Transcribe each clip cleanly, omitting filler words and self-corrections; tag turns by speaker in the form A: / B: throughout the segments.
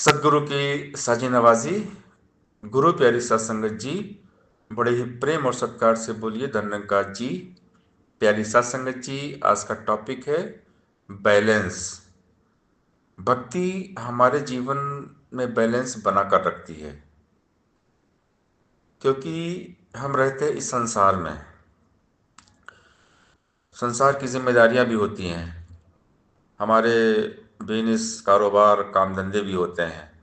A: सदगुरु की साजी नवाजी। गुरु प्यारी सत्संगत जी, बड़े ही प्रेम और सत्कार से बोलिए धन्यवाद जी। प्यारी सत्संगत जी, आज का टॉपिक है बैलेंस। भक्ति हमारे जीवन में बैलेंस बनाकर रखती है, क्योंकि हम रहते हैं इस संसार में। संसार की जिम्मेदारियां भी होती हैं, हमारे बिजनेस कारोबार काम धंधे भी होते हैं,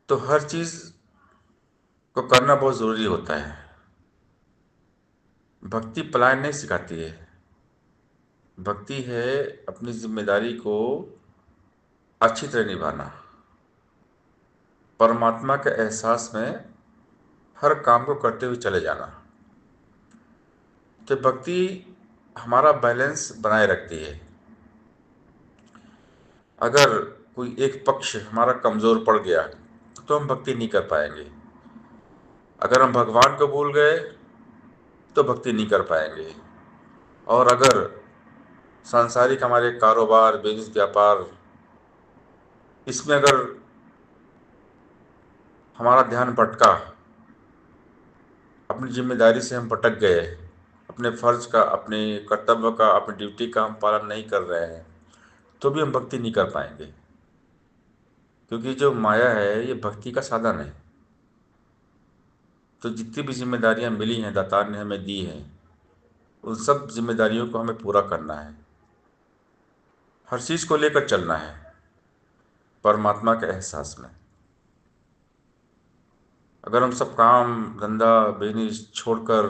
A: तो हर चीज़ को करना बहुत ज़रूरी होता है। भक्ति पलायन नहीं सिखाती है। भक्ति है अपनी जिम्मेदारी को अच्छी तरह निभाना, परमात्मा के एहसास में हर काम को करते हुए चले जाना। तो भक्ति हमारा बैलेंस बनाए रखती है। अगर कोई एक पक्ष हमारा कमज़ोर पड़ गया तो हम भक्ति नहीं कर पाएंगे। अगर हम भगवान को भूल गए तो भक्ति नहीं कर पाएंगे। और अगर सांसारिक हमारे कारोबार बिजनेस व्यापार, इसमें अगर हमारा ध्यान भटका, अपनी जिम्मेदारी से हम भटक गए, अपने फर्ज का, अपने कर्तव्य का, अपनी ड्यूटी का हम पालन नहीं कर रहे हैं, तो भी हम भक्ति नहीं कर पाएंगे। क्योंकि जो माया है ये भक्ति का साधन है। तो जितनी भी जिम्मेदारियां मिली हैं, दातार ने हमें दी हैं, उन सब जिम्मेदारियों को हमें पूरा करना है। हर चीज़ को लेकर चलना है परमात्मा के एहसास में। अगर हम सब काम धंधा बिजनेस छोड़कर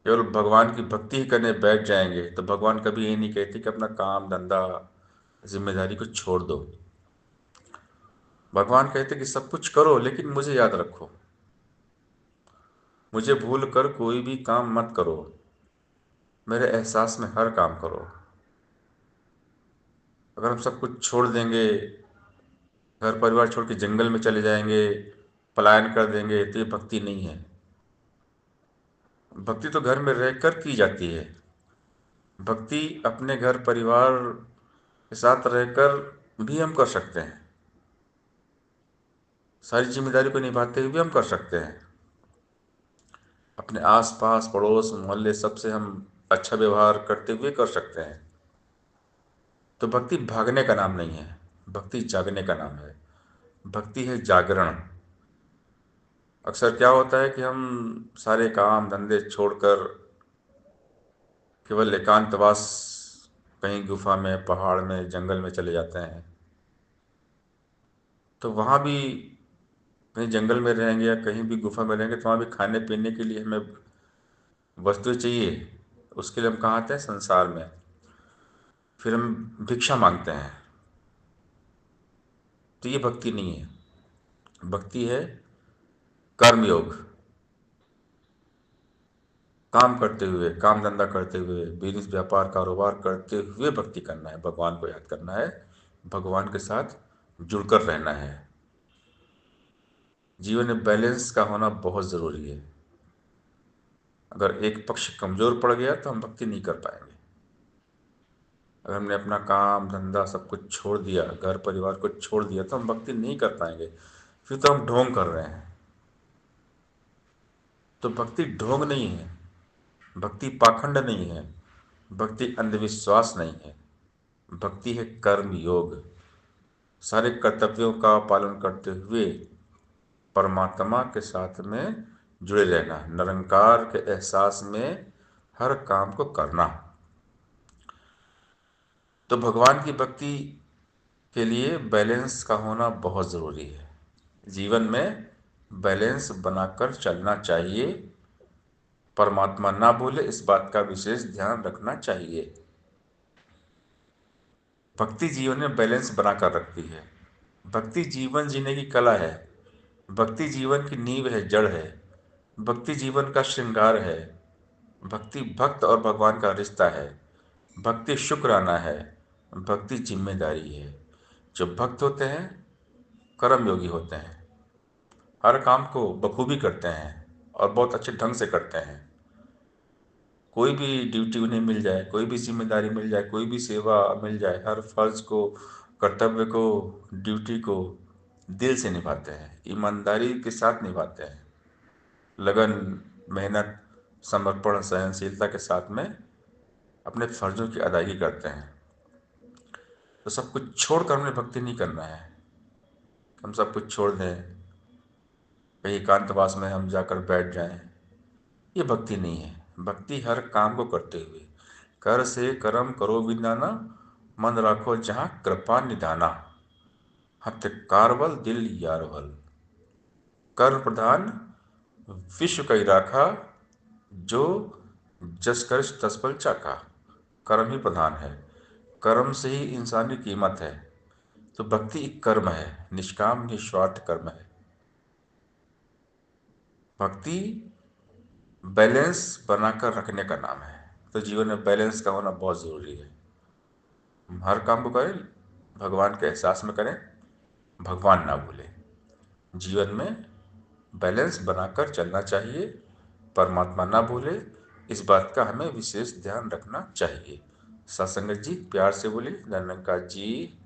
A: केवल भगवान की भक्ति ही करने बैठ जाएंगे, तो भगवान कभी ये नहीं कहते कि अपना काम धंधा जिम्मेदारी को छोड़ दो। भगवान कहते कि सब कुछ करो, लेकिन मुझे याद रखो। मुझे भूल कर कोई भी काम मत करो, मेरे एहसास में हर काम करो। अगर हम सब कुछ छोड़ देंगे, घर परिवार छोड़ के जंगल में चले जाएंगे, पलायन कर देंगे, तो ये भक्ति नहीं है। भक्ति तो घर में रहकर की जाती है। भक्ति अपने घर परिवार के साथ रहकर भी हम कर सकते हैं। सारी जिम्मेदारी को निभाते हुए भी हम कर सकते हैं। अपने आस-पास पड़ोस मोहल्ले सबसे हम अच्छा व्यवहार करते हुए कर सकते हैं। तो भक्ति भागने का नाम नहीं है, भक्ति जागने का नाम है। भक्ति है जागरण। अक्सर क्या होता है कि हम सारे काम धंधे छोड़कर केवल एकांतवास, कहीं गुफा में, पहाड़ में, जंगल में चले जाते हैं। तो वहाँ भी कहीं जंगल में रहेंगे या कहीं भी गुफा में रहेंगे, तो वहाँ भी खाने पीने के लिए हमें वस्तुएं चाहिए। उसके लिए हम कहाँ आते हैं? संसार में। फिर हम भिक्षा मांगते हैं। तो ये भक्ति नहीं है। भक्ति है कर्मयोग। काम करते हुए, काम धंधा करते हुए, बिजनेस व्यापार कारोबार करते हुए भक्ति करना है, भगवान को याद करना है, भगवान के साथ जुड़कर रहना है। जीवन में बैलेंस का होना बहुत ज़रूरी है। अगर एक पक्ष कमज़ोर पड़ गया तो हम भक्ति नहीं कर पाएंगे। अगर हमने अपना काम धंधा सब कुछ छोड़ दिया, घर परिवार को छोड़ दिया, तो हम भक्ति नहीं कर पाएंगे। फिर तो हम ढोंग कर रहे हैं। तो भक्ति ढोंग नहीं है, भक्ति पाखंड नहीं है, भक्ति अंधविश्वास नहीं है। भक्ति है कर्म योग। सारे कर्तव्यों का पालन करते हुए परमात्मा के साथ में जुड़े रहना, निरंकार के एहसास में हर काम को करना। तो भगवान की भक्ति के लिए बैलेंस का होना बहुत ज़रूरी है। जीवन में बैलेंस बनाकर चलना चाहिए। परमात्मा ना भूले, इस बात का विशेष ध्यान रखना चाहिए। भक्ति जीवन में बैलेंस बनाकर रखती है। भक्ति जीवन जीने की कला है। भक्ति जीवन की नींव है, जड़ है। भक्ति जीवन का श्रृंगार है। भक्ति भक्त और भगवान का रिश्ता है। भक्ति शुक्राना है। भक्ति जिम्मेदारी है। जो भक्त होते हैं कर्म योगी होते हैं, हर काम को बखूबी करते हैं और बहुत अच्छे ढंग से करते हैं। कोई भी ड्यूटी उन्हें मिल जाए, कोई भी जिम्मेदारी मिल जाए, कोई भी सेवा मिल जाए, हर फर्ज को कर्तव्य को, ड्यूटी को दिल से निभाते हैं, ईमानदारी के साथ निभाते हैं, लगन, मेहनत, समर्पण, सहनशीलता के साथ में अपने फर्जों की अदायगी करते हैं। तो सब कुछ छोड़कर हमें भक्ति नहीं करना है। हम सब कुछ छोड़ दें, कहीं एकांतवास में हम जाकर बैठ जाएं, ये भक्ति नहीं है। भक्ति हर काम को करते हुए, कर से कर्म करो विदाना, मन राखो जहाँ कृपा निधाना, हथ कारवल दिल यारवल, कर्म प्रधान विश्व कई राखा, जो जस कर तस फल चाखा। कर्म ही प्रधान है, कर्म से ही इंसानी कीमत है। तो भक्ति एक कर्म है, निष्काम निस्वार्थ कर्म है। भक्ति बैलेंस बनाकर रखने का नाम है। तो जीवन में बैलेंस का होना बहुत ज़रूरी है। हम हर काम को करें, भगवान के एहसास में करें, भगवान ना भूलें। जीवन में बैलेंस बनाकर चलना चाहिए, परमात्मा ना भूले, इस बात का हमें विशेष ध्यान रखना चाहिए। सत्संगत जी, प्यार से बोलिए, धन्यवाद जी।